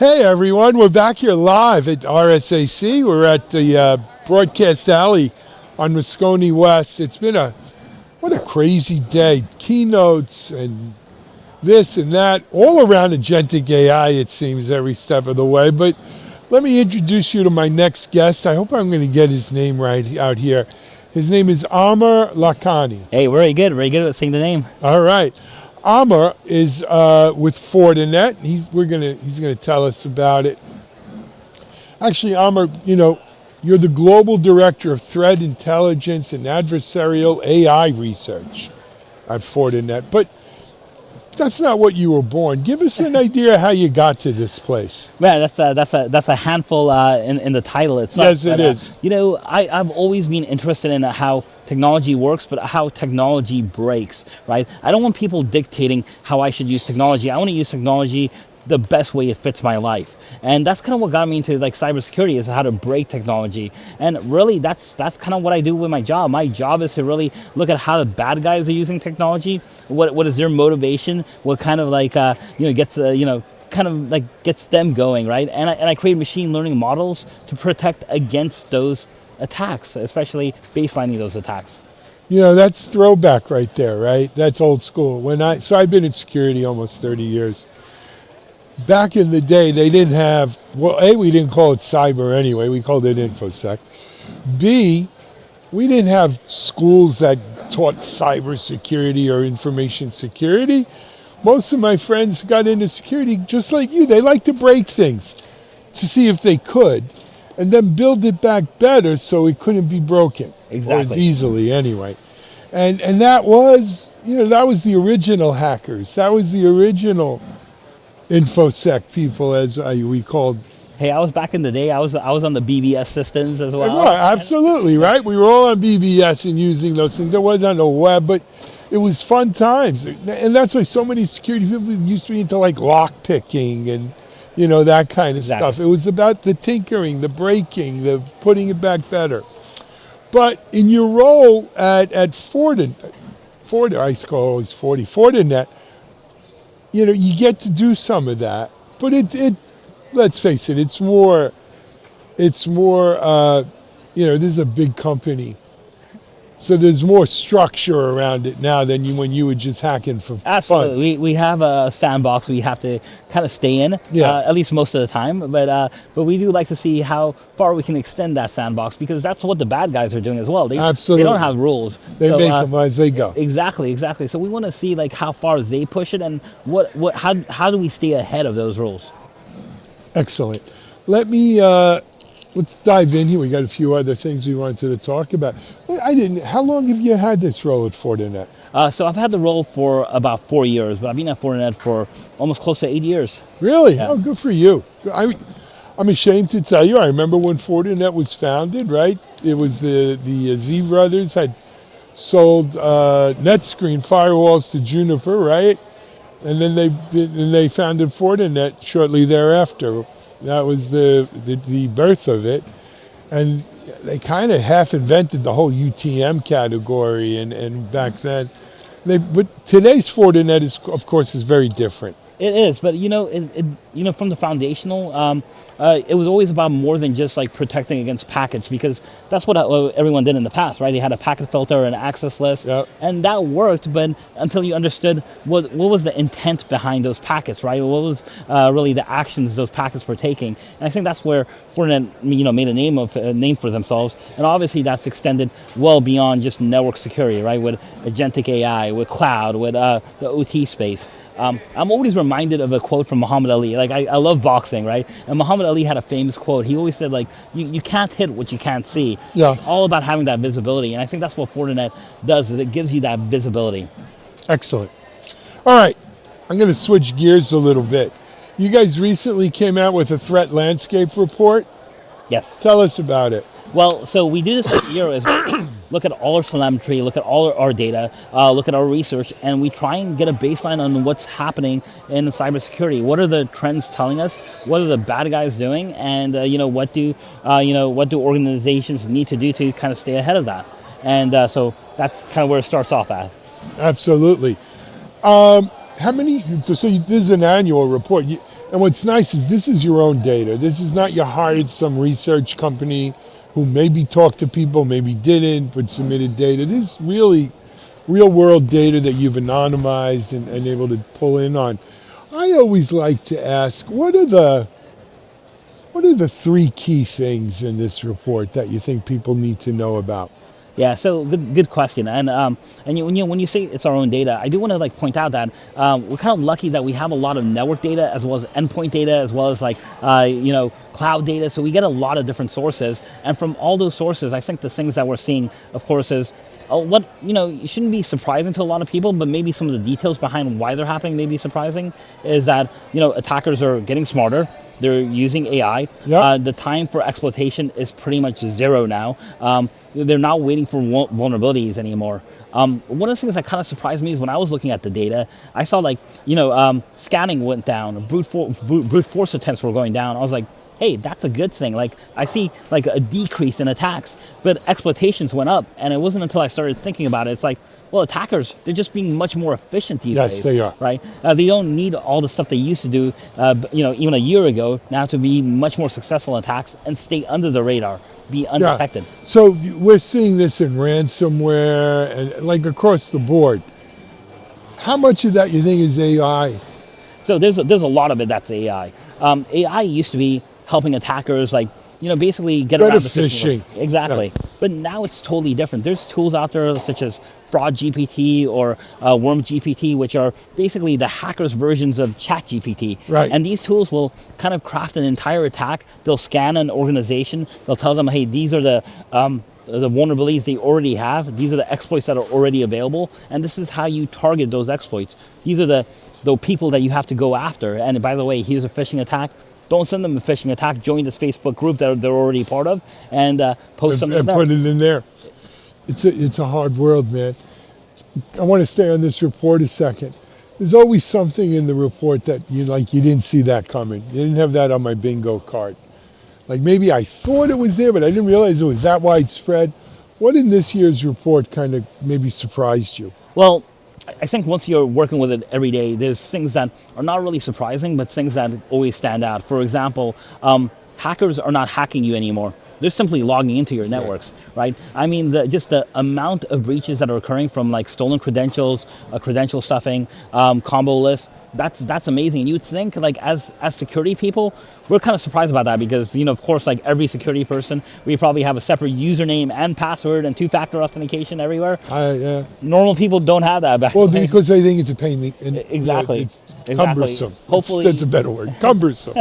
Hey everyone, we're back here live at RSAC. We're at the Broadcast Alley on Moscone West. It's been what a crazy day. Keynotes and this and that, all around agentic AI it seems every step of the way. But let me introduce you to my next guest. I hope I'm going to get his name right out here. His name is Aamir Lakhani. Hey, very good at saying the name. All right. Aamir is with Fortinet. He's gonna tell us about it. Actually, Aamir, you're the global director of threat intelligence and adversarial AI research at Fortinet. But that's not what you were born. Give us an idea how you got to this place. Man, that's a handful in the title itself. Yes, it is. I've always been interested in how technology works, but how technology breaks, right? I don't want people dictating how I should use technology. I want to use technology the best way it fits my life. And that's kind of what got me into cybersecurity, is how to break technology. And really that's kind of what I do with my job. My job is to really look at how the bad guys are using technology, what is their motivation, what kind of gets them going, right? And I create machine learning models to protect against those attacks, especially baselining those attacks. That's throwback right there, right? That's old school. I've been in security almost 30 years. Back in the day, they didn't have, we didn't call it cyber anyway, we called it InfoSec. B, we didn't have schools that taught cybersecurity or information security. Most of my friends got into security just like you. They like to break things to see if they could, and then build it back better so it couldn't be broken. Exactly. Or as easily anyway. And that was, that was the original hackers. That was the original InfoSec people, as we called. Hey, I was back in the day. I was on the BBS systems as well. Absolutely, right? We were all on BBS and using those things. There wasn't no web, but it was fun times. And that's why so many security people used to be into like lock picking and that kind of stuff. It was about the tinkering, the breaking, the putting it back better. But in your role at Fortinet, you get to do some of that. But it let's face it, it's more, this is a big company. So there's more structure around it now than when you were just hacking for Absolutely. fun. We have a sandbox we have to kind of stay in, at least most of the time. But we do like to see how far we can extend that sandbox, because that's what the bad guys are doing as well. Absolutely. They don't have rules. They make them as they go. Exactly. So we want to see how far they push it, and how do we stay ahead of those rules. Excellent. Let's dive in here. We got a few other things we wanted to talk about. How long have you had this role at Fortinet? So I've had the role for about 4 years, but I've been at Fortinet for almost close to 8 years. Really? Yeah. Oh, good for you. I'm ashamed to tell you, I remember when Fortinet was founded, right? It was the Z brothers had sold NetScreen firewalls to Juniper, right? And then they founded Fortinet shortly thereafter. That was the birth of it. And they kind of half invented the whole UTM category and back then. But today's Fortinet of course is very different. It is, but from the foundational, it was always about more than just protecting against packets, because that's what everyone did in the past, right? They had a packet filter and an access list, and that worked, but until you understood what was the intent behind those packets, right? What was really the actions those packets were taking? And I think that's where Fortinet, made a name for themselves, and obviously that's extended well beyond just network security, right? With agentic AI, with cloud, with the OT space. I'm always reminded of a quote from Muhammad Ali. I love boxing, right? And Muhammad Ali had a famous quote. He always said, you can't hit what you can't see. Yes. It's all about having that visibility. And I think that's what Fortinet does, is it gives you that visibility. Excellent. All right. I'm going to switch gears a little bit. You guys recently came out with a threat landscape report. Yes. Tell us about it. Well, so we do this every year is look at all our telemetry, look at all our data, look at our research, and we try and get a baseline on what's happening in cybersecurity. What are the trends telling us? What are the bad guys doing? And what do organizations need to do to kind of stay ahead of that? And so that's kind of where it starts off at. Absolutely. How many? So this is an annual report. And what's nice is this is your own data. This is not you hired some research company who maybe talked to people, maybe didn't, but submitted data. This is really real world data that you've anonymized and able to pull in on. I always like to ask, what are the three key things in this report that you think people need to know about? Yeah, so good question. And when you say it's our own data, I do want to like point out that we're kind of lucky that we have a lot of network data as well as endpoint data as well as like cloud data. So we get a lot of different sources, and from all those sources, I think the things that we're seeing, of course, is what it shouldn't be surprising to a lot of people, but maybe some of the details behind why they're happening may be surprising. Is that attackers are getting smarter. They're using AI. Yep. The time for exploitation is pretty much zero now. They're not waiting for vulnerabilities anymore. One of the things that kind of surprised me is when I was looking at the data, I saw scanning went down, brute force attempts were going down. I was like, hey, that's a good thing. Like I see like a decrease in attacks, but exploitations went up, and it wasn't until I started thinking about it. It's like, well, attackers, they're just being much more efficient these days. Yes, they are. Right? They don't need all the stuff they used to do, even a year ago, now to be much more successful in attacks and stay under the radar, be undetected. Yeah. So we're seeing this in ransomware and like across the board. How much of that you think is AI? So there's a lot of it that's AI. AI used to be helping attackers basically get Better around the phishing. system. Exactly. Yeah. But now it's totally different. There's tools out there such as Fraud GPT or Worm GPT, which are basically the hackers' versions of Chat GPT. Right. And these tools will kind of craft an entire attack. They'll scan an organization. They'll tell them, hey, these are the vulnerabilities they already have. These are the exploits that are already available. And this is how you target those exploits. These are the people that you have to go after. And by the way, here's a phishing attack. Don't send them a phishing attack. Join this Facebook group that they're already part of and post something. And put it in there. It's a hard world, man. I want to stay on this report a second. There's always something in the report that you didn't see that coming. You didn't have that on my bingo card. Like maybe I thought it was there, but I didn't realize it was that widespread. What in this year's report kind of maybe surprised you? Well, I think once you're working with it every day, there's things that are not really surprising, but things that always stand out. For example, hackers are not hacking you anymore. They're simply logging into your networks, right? I mean, just the amount of breaches that are occurring from like stolen credentials, credential stuffing, combo lists, that's amazing. And you'd think like as security people, we're kind of surprised about that because, of course, like every security person, we probably have a separate username and password and two-factor authentication everywhere. Yeah. Normal people don't have that back then. Because they think it's a pain. Exactly. It's cumbersome. Hopefully, that's a better word. Cumbersome.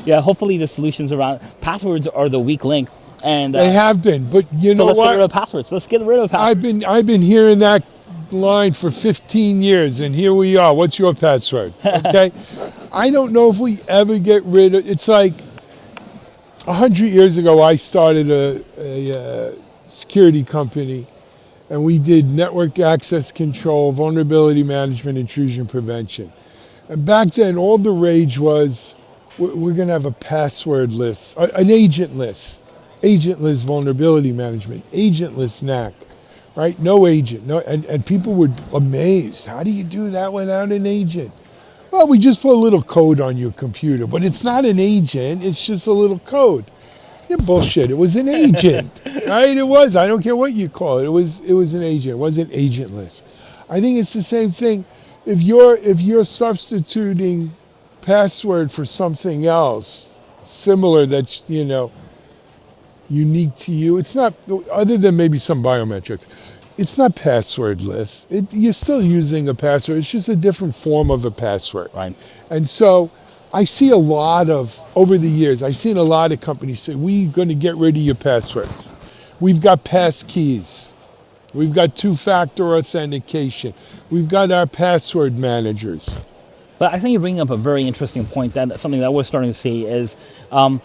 Yeah, hopefully the solutions around passwords are the weak link. And they have been, but you know what? Let's get rid of passwords. Let's get rid of passwords. I've been hearing that line for 15 years, and here we are. What's your password? Okay. I don't know if we ever get rid of. It's like 100 years ago. I started a security company, and we did network access control, vulnerability management, intrusion prevention. And back then, all the rage was we're going to have a password list, an agent list, agentless vulnerability management, agentless NAC. Right? No agent. No, and people were amazed. How do you do that without an agent? Well, we just put a little code on your computer, but it's not an agent. It's just a little code. Yeah, bullshit. It was an agent, right? It was. I don't care what you call it. It was an agent. It wasn't agentless. I think it's the same thing. If you're substituting password for something else similar that's unique to you. It's not, other than maybe some biometrics, it's not passwordless. You're still using a password. It's just a different form of a password. Right. And so I see over the years, I've seen a lot of companies say, we're going to get rid of your passwords. We've got pass keys. We've got two-factor authentication. We've got our password managers. But I think you're bringing up a very interesting point, that something that we're starting to see is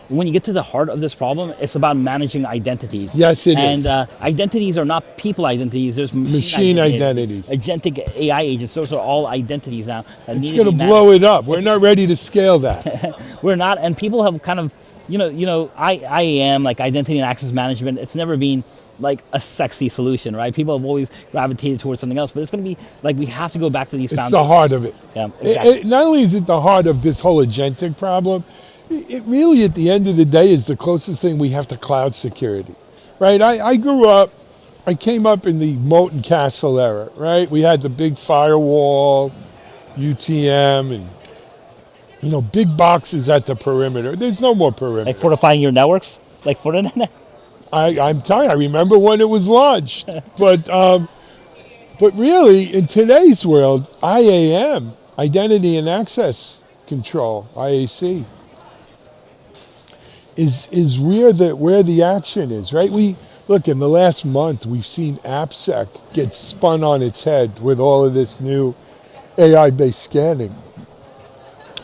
when you get to the heart of this problem, it's about managing identities. Yes, it is. And identities are not people identities. There's machine identities. Agentic AI agents. Those are all identities now. It's going to blow it up. We're not ready to scale that. We're not. And people have kind of, IAM, like identity and access management, it's never been like a sexy solution, right? People have always gravitated towards something else, but it's going to be like we have to go back to these It's foundations. the heart of it. Yeah, exactly. Not only is it the heart of this whole agentic problem, it really, at the end of the day, is the closest thing we have to cloud security, right? I came up in the moat and castle era, right? We had the big firewall, UTM, and big boxes at the perimeter. There's no more perimeter. Like fortifying your networks, like Fortinet. I'm telling you, I remember when it was launched, but really, in today's world, IAM, Identity and Access Control, IAC, is where the action is, right? Look, in the last month, we've seen AppSec get spun on its head with all of this new AI-based scanning.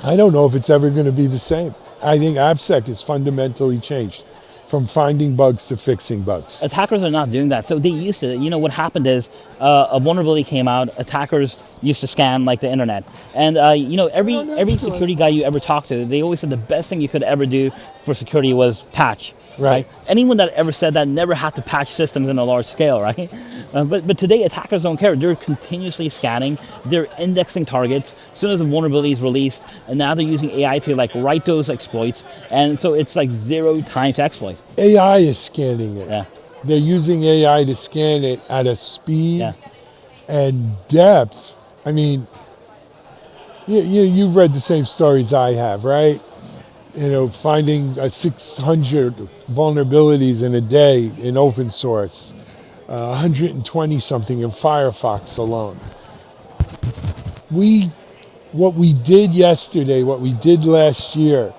I don't know if it's ever going to be the same. I think AppSec is fundamentally changed from finding bugs to fixing bugs. Attackers are not doing that. So they used to, what happened is a vulnerability came out, attackers used to scan like the internet. And, every security guy you ever talked to, they always said the best thing you could ever do for security was patch. Right. Anyone that ever said that never had to patch systems in a large scale, right? But today attackers don't care. They're continuously scanning. They're indexing targets. As soon as a vulnerability is released, and now they're using AI to write those exploits. And so it's like zero time to exploit. AI is scanning it. Yeah. They're using AI to scan it at a speed and depth. I mean, you've read the same stories I have, right? Finding 600 vulnerabilities in a day in open source, 120 something in Firefox alone. What we did yesterday, what we did last year,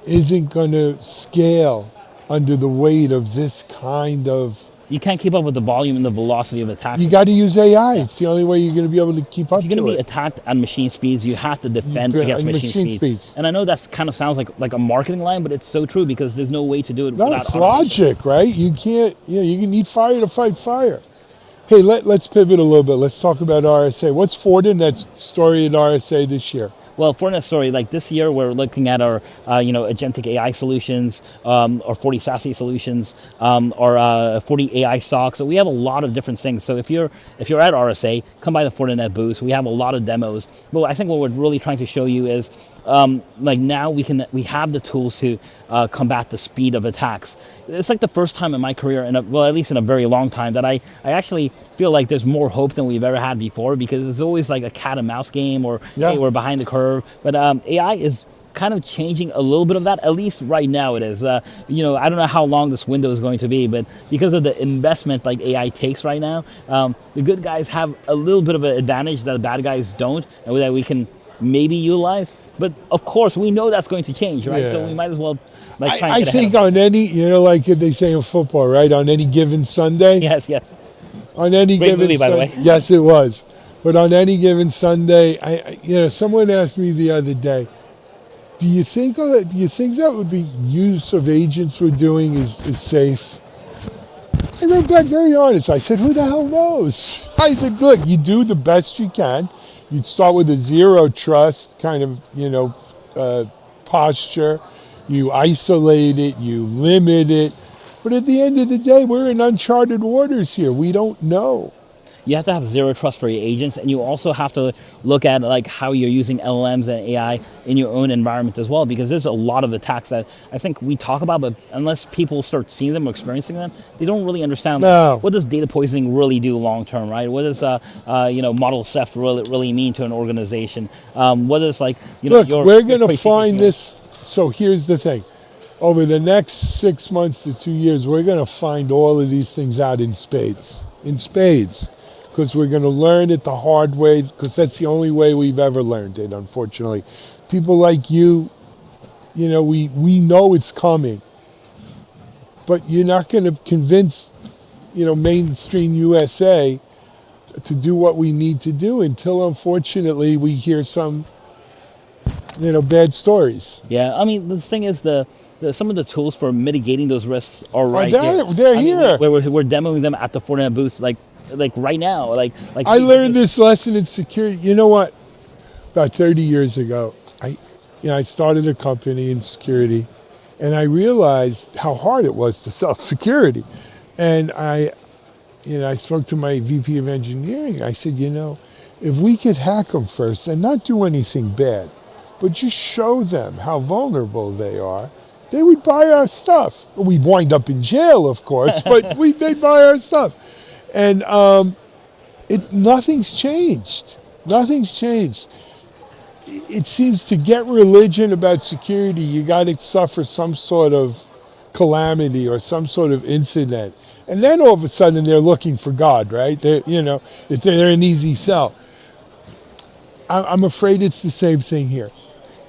isn't going to scale under the weight of this kind of. You can't keep up with the volume and the velocity of attacks. You got to use AI. It's the only way you're going to be able to keep up to it. If you're going to be attacked at machine speeds, you have to defend against machine speeds. And I know that kind of sounds like a marketing line, but it's so true because there's no way to do it without it's logic, right? You can't, you need fire to fight fire. Hey, let's pivot a little bit. Let's talk about RSA. What's Fortinet's story at RSA this year? Well, Fortinet story, this year we're looking at our, agentic AI solutions, or 40 SASE solutions, or 40 AI SOC. So we have a lot of different things. So if you're at RSA, come by the Fortinet booth. We have a lot of demos. But I think what we're really trying to show you is, now we have the tools to combat the speed of attacks. It's like the first time in my career, at least in a very long time, that I actually feel like there's more hope than we've ever had before, because it's always like a cat and mouse game, or hey, we're behind the curve. But AI is kind of changing a little bit of that. At least right now it is. I don't know how long this window is going to be, but because of the investment AI takes right now, the good guys have a little bit of an advantage that the bad guys don't, and that we can maybe utilize. But of course, we know that's going to change, right? So we might as well try and I think on any, like they say in football, right? On any given Sunday. Yes. On any Great given movie, by the way. Yes, it was. But on any given Sunday, someone asked me the other day, do you think that what the use of agents we're doing is safe? I wrote back very honest. I said, who the hell knows? I said, look, you do the best you can. You'd start with a zero trust kind of, posture. You isolate it, you limit it. But at the end of the day, we're in uncharted waters here. We don't know. You have to have zero trust for your agents, and you also have to look at how you're using LLMs and AI in your own environment as well, because there's a lot of attacks that I think we talk about, but unless people start seeing them or experiencing them, they don't really understand what does data poisoning really do long term, right? What does model theft really mean to an organization? What is look, we're going to find this. So here's the thing. Over the next 6 months to 2 years, we're going to find all of these things out in spades. Because we're going to learn it the hard way, because that's the only way we've ever learned it, unfortunately. People like you, we know it's coming. But you're not going to convince, mainstream USA to do what we need to do until, unfortunately, we hear some, bad stories. Yeah, I mean, the thing is, some of the tools for mitigating those risks are right there. there. They're here. We're demoing them at the Fortinet booth, like right now. I learned this lesson in security. You know what? About 30 years ago, I started a company in security, and I realized how hard it was to sell security. And I spoke to my VP of engineering. I said, if we could hack them first and not do anything bad, but just show them how vulnerable they are, they would buy our stuff. We'd wind up in jail, of course, but they'd buy our stuff. And nothing's changed. Nothing's changed. It seems to get religion about security, you got to suffer some sort of calamity or some sort of incident. And then all of a sudden they're looking for God, right? They're an easy sell. I'm afraid it's the same thing here.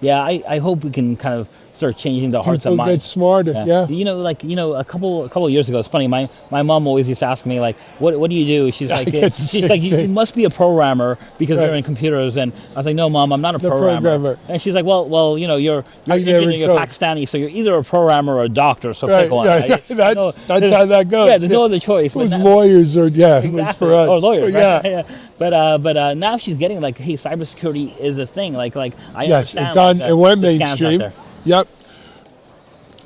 Yeah, I hope we can kind of start changing the hearts and People minds. get smarter, yeah. A couple of years ago, it's funny. My mom always used to ask me like, "What do you do?" She's like, "You must be a programmer because you're in computers." And I was like, "No, Mom, I'm not a programmer." And she's like, "Well, you're Indian, you're Pakistani, so you're either a programmer or a doctor. So pick one." Yeah, right? That's how that goes. Yeah, there's no other choice. It was lawyers or exactly. it was for us. Or lawyers, right? Yeah. But now she's getting like, hey, cybersecurity is a thing. Like I understand. It went the scams out mainstream. there. Yep.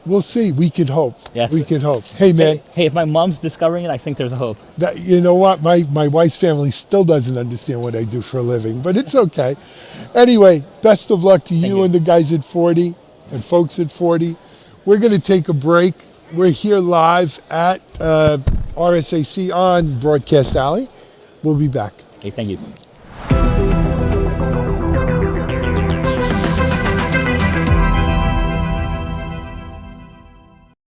We'll see. We could hope. Yes. We could hope. Hey, man. Hey, if my mom's discovering it, I think there's a hope. You know what? My wife's family still doesn't understand what I do for a living, but it's okay. Anyway, best of luck to you and the guys at 40 and folks at 40. We're going to take a break. We're here live at RSAC on Broadcast Alley. We'll be back. Hey, thank you.